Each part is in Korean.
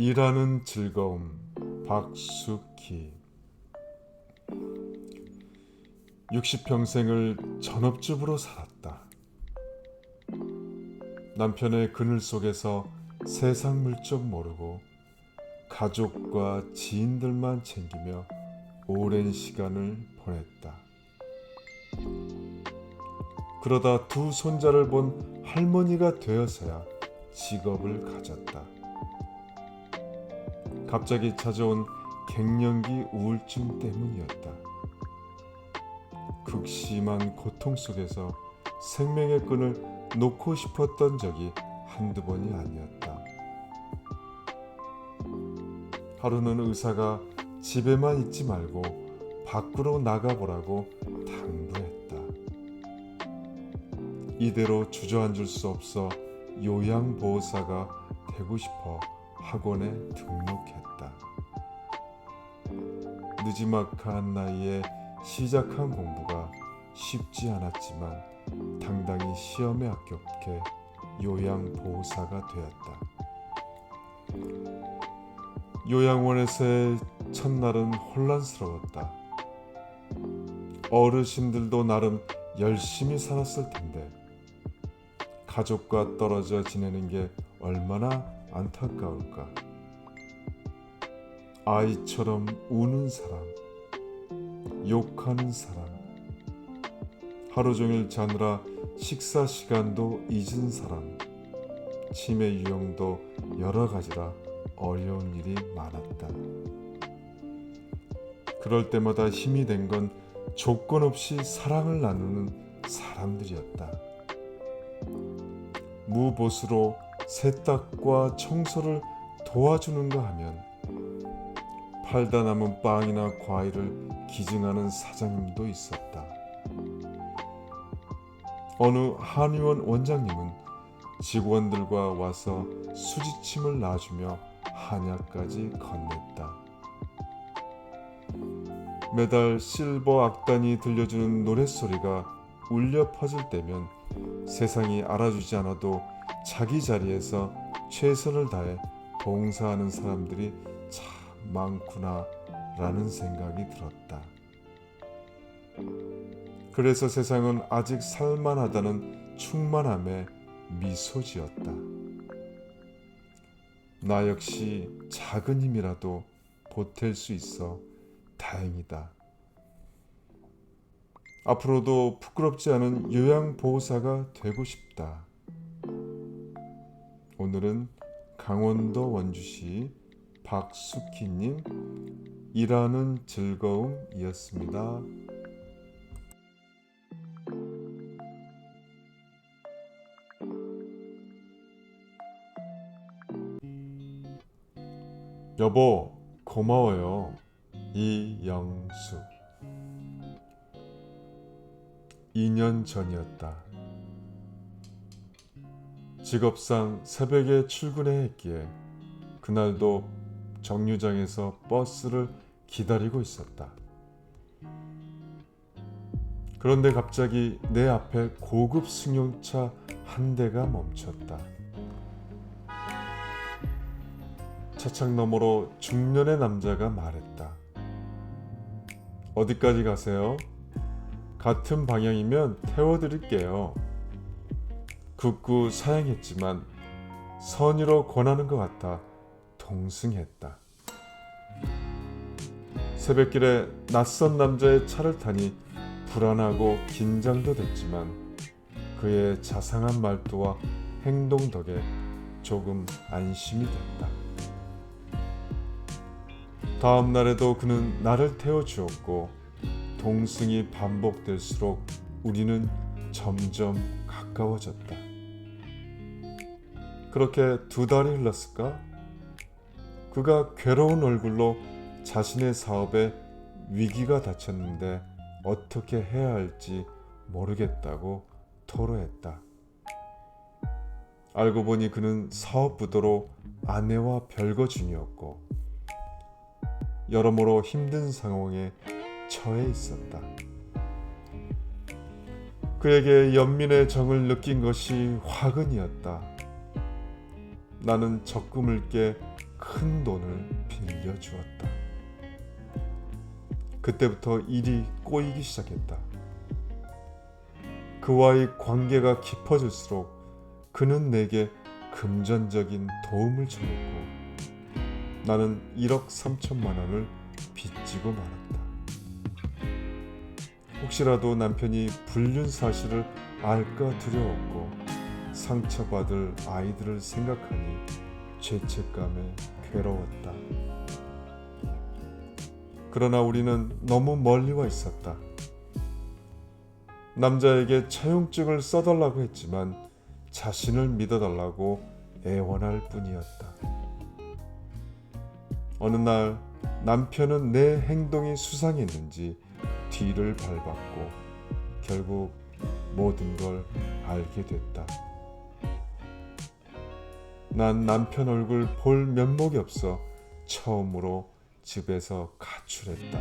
일하는 즐거움. 박숙희. 60평생을 전업주부로 살았다. 남편의 그늘 속에서 세상 물정 모르고 가족과 지인들만 챙기며 오랜 시간을 보냈다. 그러다 두 손자를 본 할머니가 되어서야 직업을 가졌다. 갑자기 찾아온 갱년기 우울증 때문이었다. 극심한 고통 속에서 생명의 끈을 놓고 싶었던 적이 한두 번이 아니었다. 하루는 의사가 집에만 있지 말고 밖으로 나가보라고 당부했다. 이대로 주저앉을 수 없어 요양보호사가 되고 싶어 학원에 등록했다. 느지막한 나이에 시작한 공부가 쉽지 않았지만 당당히 시험에 합격해 요양보호사가 되었다. 요양원에서의 첫날은 혼란스러웠다. 어르신들도 나름 열심히 살았을 텐데 가족과 떨어져 지내는 게 얼마나 안타까울까. 아이처럼 우는 사람, 욕하는 사람, 하루 종일 자느라 식사 시간도 잊은 사람, 치매 유형도 여러 가지라 어려운 일이 많았다. 그럴 때마다 힘이 된 건 조건 없이 사랑을 나누는 사람들이었다. 무보수로 세탁과 청소를 도와주는가 하면 팔다 남은 빵이나 과일을 기증하는 사장님도 있었다. 어느 한의원 원장님은 직원들과 와서 수지침을 놔주며 한약까지 건넸다. 매달 실버 악단이 들려주는 노랫소리가 울려 퍼질 때면 세상이 알아주지 않아도 자기 자리에서 최선을 다해 봉사하는 사람들이 참 많구나 라는 생각이 들었다. 그래서 세상은 아직 살만하다는 충만함에 미소 지었다. 나 역시 작은 힘이라도 보탤 수 있어 다행이다. 앞으로도 부끄럽지 않은 요양보호사가 되고 싶다. 오늘은 강원도 원주시 박숙희님 일하는 즐거움이었습니다. 여보, 고마워요. 이영수. 2년 전이었다. 직업상 새벽에 출근해야 했기에 그날도 정류장에서 버스를 기다리고 있었다. 그런데 갑자기 내 앞에 고급 승용차 한 대가 멈췄다. 차창 너머로 중년의 남자가 말했다. 어디까지 가세요? 같은 방향이면 태워드릴게요. 극구 사양했지만 선의로 권하는 것 같아 동승했다. 새벽길에 낯선 남자의 차를 타니 불안하고 긴장도 됐지만 그의 자상한 말투와 행동 덕에 조금 안심이 됐다. 다음 날에도 그는 나를 태워주었고 동승이 반복될수록 우리는 점점 가까워졌다. 그렇게 2달이 흘렀을까? 그가 괴로운 얼굴로 자신의 사업에 위기가 닥쳤는데 어떻게 해야 할지 모르겠다고 토로했다. 알고 보니 그는 사업부도로 아내와 별거 중이었고 여러모로 힘든 상황에 처해 있었다. 그에게 연민의 정을 느낀 것이 화근이었다. 나는 적금을 깨 큰 돈을 빌려주었다. 그때부터 일이 꼬이기 시작했다. 그와의 관계가 깊어질수록 그는 내게 금전적인 도움을 청했고 나는 1억 3천만 원을 빚지고 말았다. 혹시라도 남편이 불륜 사실을 알까 두려웠고 상처받을 아이들을 생각하니 죄책감에 괴로웠다. 그러나 우리는 너무 멀리 와 있었다. 남자에게 차용증을 써달라고 했지만 자신을 믿어달라고 애원할 뿐이었다. 어느 날 남편은 내 행동이 수상했는지 뒤를 밟았고 결국 모든 걸 알게 됐다. 난 남편 얼굴 볼 면목이 없어 처음으로 집에서 가출했다.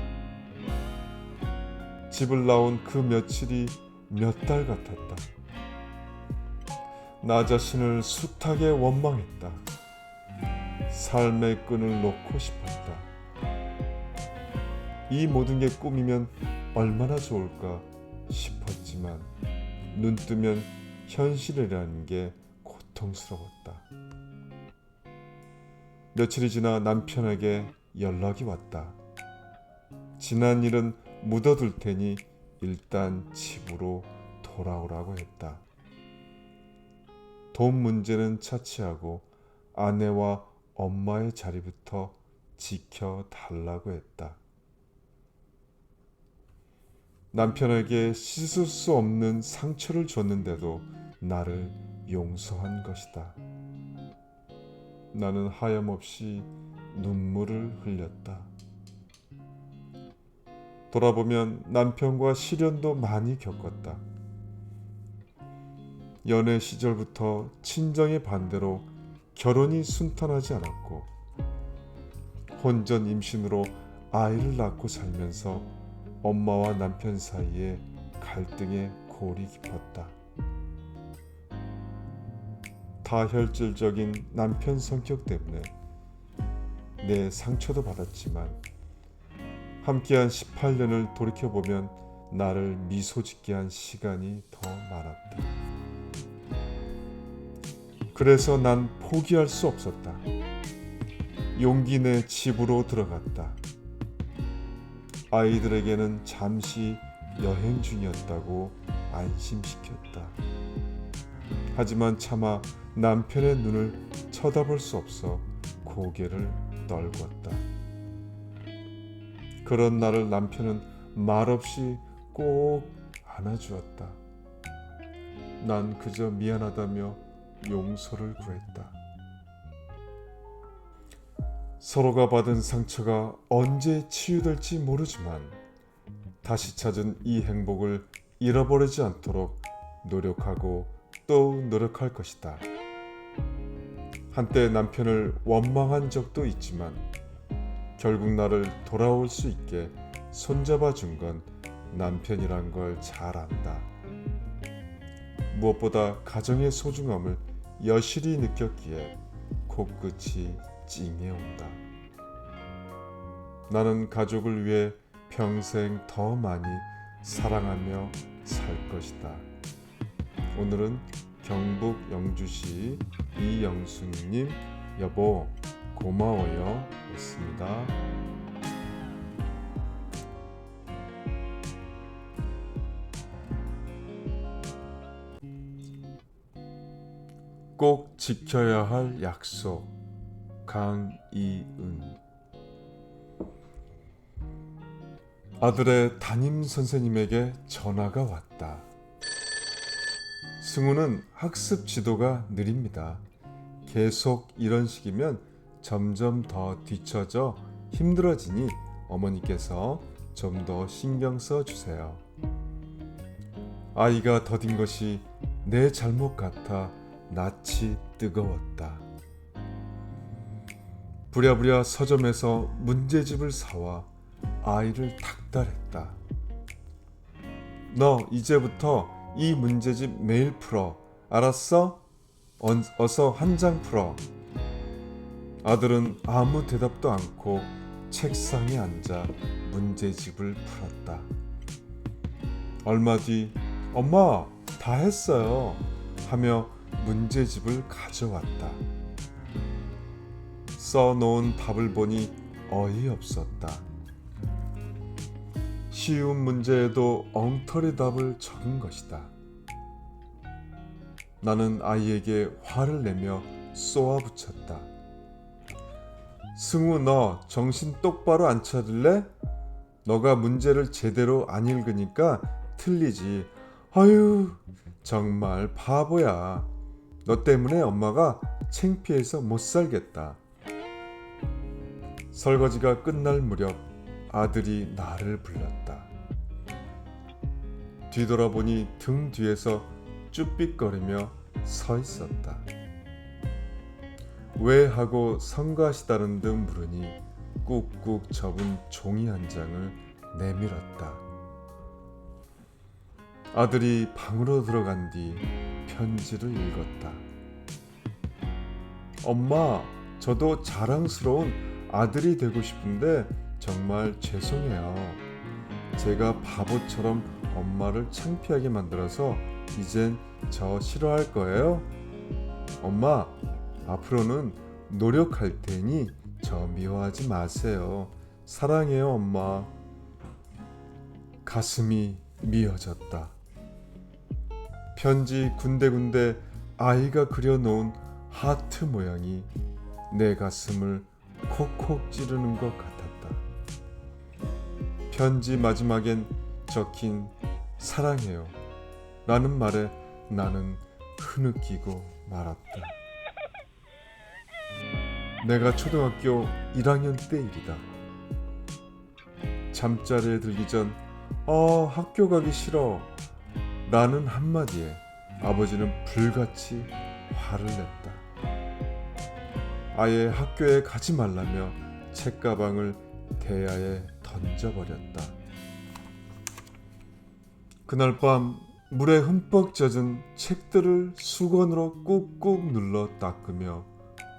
집을 나온 그 며칠이 몇 달 같았다. 나 자신을 숱하게 원망했다. 삶의 끈을 놓고 싶었다. 이 모든 게 꿈이면 얼마나 좋을까 싶었지만 눈 뜨면 현실이라는 게 고통스러웠다. 며칠이 지나 남편에게 연락이 왔다. 지난 일은 묻어둘 테니 일단 집으로 돌아오라고 했다. 돈 문제는 차치하고 아내와 엄마의 자리부터 지켜달라고 했다. 남편에게 씻을 수 없는 상처를 줬는데도 나를 용서한 것이다. 나는 하염없이 눈물을 흘렸다. 돌아보면 남편과 시련도 많이 겪었다. 연애 시절부터 친정의 반대로 결혼이 순탄하지 않았고 혼전 임신으로 아이를 낳고 살면서 엄마와 남편 사이에 갈등의 골이 깊었다. 다혈질적인 남편 성격 때문에 내 상처도 받았지만 함께한 18년을 돌이켜보면 나를 미소 짓게 한 시간이 더 많았다. 그래서 난 포기할 수 없었다. 용기 내 집으로 들어갔다. 아이들에게는 잠시 여행 중이었다고 안심시켰다. 하지만 차마 남편의 눈을 쳐다볼 수 없어 고개를 떨궜다. 그런 나를 남편은 말없이 꼭 안아주었다. 난 그저 미안하다며 용서를 구했다. 서로가 받은 상처가 언제 치유될지 모르지만 다시 찾은 이 행복을 잃어버리지 않도록 노력하고 또 노력할 것이다. 한때 남편을 원망한 적도 있지만 결국 나를 돌아올 수 있게 손잡아 준 건 남편이란 걸 잘 안다. 무엇보다 가정의 소중함을 여실히 느꼈기에 코끝이 찡해온다. 나는 가족을 위해 평생 더 많이 사랑하며 살 것이다. 오늘은 경북 영주시 이영숙님, 여보 고마워요 였습니다. 꼭 지켜야 할 약속. 강이은. 아들의 담임 선생님에게 전화가 왔다. 승우는 학습 지도가 느립니다. 계속 이런 식이면 점점 더 뒤처져 힘들어지니 어머니께서 좀 더 신경 써 주세요. 아이가 더딘 것이 내 잘못 같아 낯이 뜨거웠다. 부랴부랴 서점에서 문제집을 사와 아이를 닥달했다. 너 이제부터 이 문제집 매일 풀어. 알았어? 어서 한 장 풀어. 아들은 아무 대답도 않고 책상에 앉아 문제집을 풀었다. 얼마 뒤 엄마 다 했어요 하며 문제집을 가져왔다. 써놓은 답을 보니 어이없었다. 쉬운 문제에도 엉터리 답을 적은 것이다. 나는 아이에게 화를 내며 쏘아붙였다. 승우, 너 정신 똑바로 안 차릴래? 너가 문제를 제대로 안 읽으니까 틀리지. 아유, 정말 바보야. 너 때문에 엄마가 창피해서 못 살겠다. 설거지가 끝날 무렵 아들이 나를 불렀다. 뒤돌아보니 등 뒤에서 쭈삣거리며 서 있었다. 왜 하고 성가시다는 듯 물으니 꾹꾹 접은 종이 한 장을 내밀었다. 아들이 방으로 들어간 뒤 편지를 읽었다. 엄마, 저도 자랑스러운 아들이 되고 싶은데 정말 죄송해요. 제가 바보처럼 엄마를 창피하게 만들어서 이젠 저 싫어할 거예요? 엄마, 앞으로는 노력할 테니 저 미워하지 마세요. 사랑해요, 엄마. 가슴이 미어졌다. 편지 군데군데 아이가 그려놓은 하트 모양이 내 가슴을 콕콕 찌르는 것 같았다. 편지 마지막엔 적힌 사랑해요 라는 말에 나는 흐느끼고 말았다. 내가 초등학교 1학년 때 일이다. 잠자리에 들기 전 학교 가기 싫어 라는 한마디에 아버지는 불같이 화를 냈다. 아예 학교에 가지 말라며 책가방을 대야에 던져버렸다. 그날 밤 물에 흠뻑 젖은 책들을 수건으로 꾹꾹 눌러 닦으며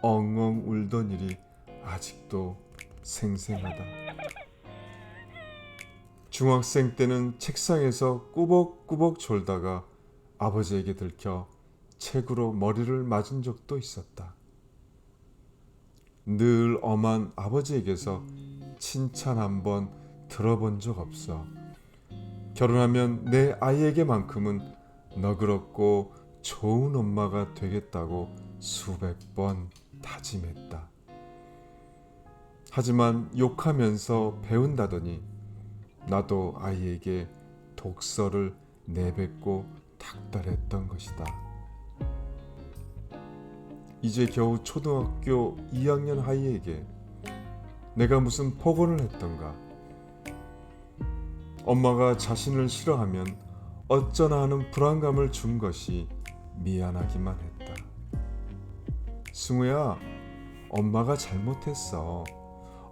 엉엉 울던 일이 아직도 생생하다. 중학생 때는 책상에서 꾸벅꾸벅 졸다가 아버지에게 들켜 책으로 머리를 맞은 적도 있었다. 늘 엄한 아버지에게서 칭찬 한 번 들어본 적 없어. 결혼하면 내 아이에게만큼은 너그럽고 좋은 엄마가 되겠다고 수백 번 다짐했다. 하지만 욕하면서 배운다더니 나도 아이에게 독서를 내뱉고 닥달했던 것이다. 이제 겨우 초등학교 2학년 아이에게 내가 무슨 폭언을 했던가. 엄마가 자신을 싫어하면 어쩌나 하는 불안감을 준 것이 미안하기만 했다. 승우야, 엄마가 잘못했어.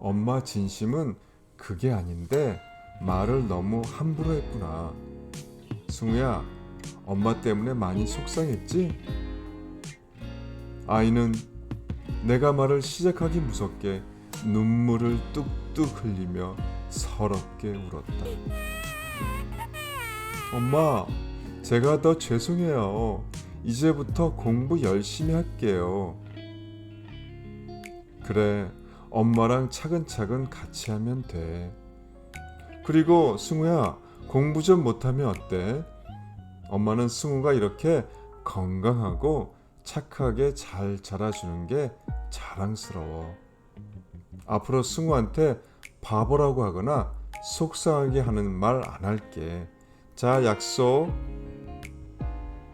엄마 진심은 그게 아닌데 말을 너무 함부로 했구나. 승우야, 엄마 때문에 많이 속상했지? 아이는 내가 말을 시작하기 무섭게 눈물을 뚝뚝 흘리며 서럽게 울었다. 엄마, 제가 더 죄송해요. 이제부터 공부 열심히 할게요. 그래, 엄마랑 차근차근 같이 하면 돼. 그리고 승우야, 공부 좀 못하면 어때? 엄마는 승우가 이렇게 건강하고 착하게 잘 자라주는 게 자랑스러워. 앞으로 승우한테 바보라고 하거나 속상하게 하는 말 안 할게. 자, 약속.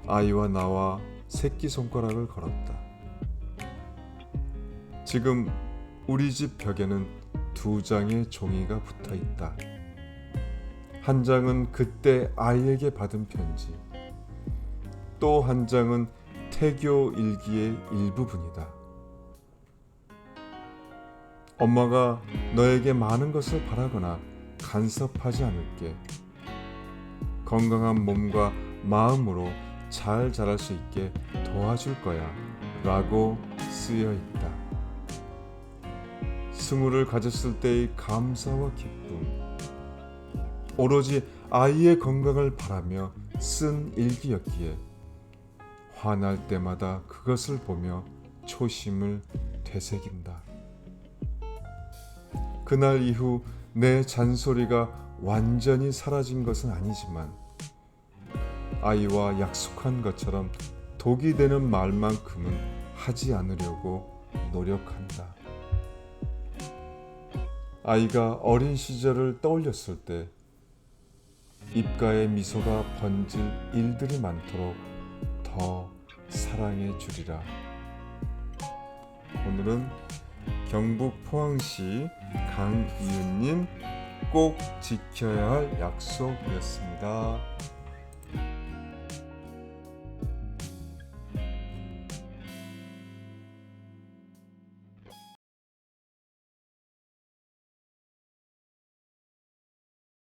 아이와 나와 새끼손가락을 걸었다. 지금 우리 집 벽에는 2장의 종이가 붙어 있다. 한 장은 그때 아이에게 받은 편지, 또 한 장은 태교 일기의 일부분이다. 엄마가 너에게 많은 것을 바라거나 간섭하지 않을게. 건강한 몸과 마음으로 잘 자랄 수 있게 도와줄 거야 라고 쓰여 있다. 승우를 가졌을 때의 감사와 기쁨, 오로지 아이의 건강을 바라며 쓴 일기였기에 화날 때마다 그것을 보며 초심을 되새긴다. 그날 이후 내 잔소리가 완전히 사라진 것은 아니지만 아이와 약속한 것처럼 독이 되는 말만큼은 하지 않으려고 노력한다. 아이가 어린 시절을 떠올렸을 때 입가에 미소가 번질 일들이 많도록 더 사랑해 주리라. 오늘은 경북 포항시 강이윤님 꼭 지켜야 할 약속이었습니다.